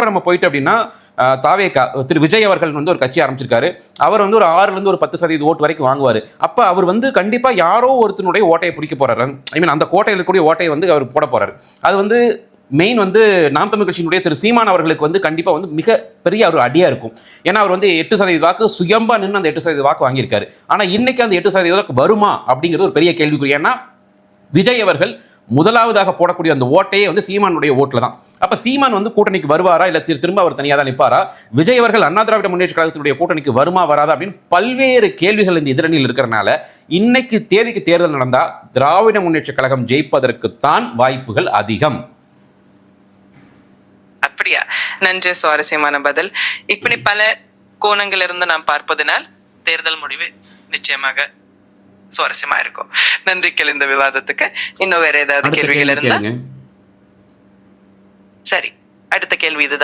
நம்ம போயிட்டு அப்படின்னா தாவேகா திரு விஜய் அவர்கள் வந்து ஒரு கட்சி ஆரம்பிச்சிருக்காரு. அவர் வந்து ஒரு 6ல ஒரு 10% ஓட்டு வரைக்கும் வாங்குவார். அப்ப அவர் வந்து கண்டிப்பா யாரோ ஒருத்தனுடைய ஓட்டையை பிடிக்க போறாரு. ஐ மீன் அந்த கோட்டையில் இருக்கக்கூடிய ஓட்டையை வந்து அவர் போட போறாரு. அது வந்து மெயின் வந்து நாம் தமிழ் கட்சியினுடைய திரு சீமான் அவர்களுக்கு வந்து கண்டிப்பா வந்து மிக பெரிய ஒரு அடியா இருக்கும். ஏன்னா அவர் வந்து 8% வாக்கு சுயம்பா நின்று அந்த 8% வாக்கு வாங்கியிருக்காரு. ஆனா இன்னைக்கு அந்த 8% வாக்கு வருமா அப்படிங்கிறது ஒரு பெரிய கேள்விக்குறி. ஏன்னா விஜய் அவர்கள் முதலாவதாக போடக்கூடிய அந்த ஓட்டையே வந்து சீமானுடைய ஓட்டுல தான். அப்ப சீமான் வந்து கூட்டணிக்கு வருவாரா இல்ல திரும்ப அவர் தனியாக தான் நிற்பாரா, விஜய் அவர்கள் அண்ணா திராவிட முன்னேற்ற கழகத்தினுடைய கூட்டணிக்கு வருமா வராதா அப்படின்னு பல்வேறு கேள்விகள் இந்த எதிரணியில் இருக்கிறனால இன்னைக்கு தேதிக்கு தேர்தல் நடந்தா திராவிட முன்னேற்ற கழகம் ஜெயிப்பதற்குத்தான் வாய்ப்புகள் அதிகம். அப்படியா? நன்றி, சுவாரஸ்யமான பதில். இப்படி பல கோணங்கள் இருந்து நாம் பார்ப்பதனால் தேர்தல் முடிவு நிச்சயமாக சுவாரஸ்யமா இருக்கும். நன்றி இந்த விவாதத்துக்கு. இன்னும் வேற ஏதாவது கேள்விகள் இருந்தா? சரி, அடுத்த கேள்வி இதுதான்.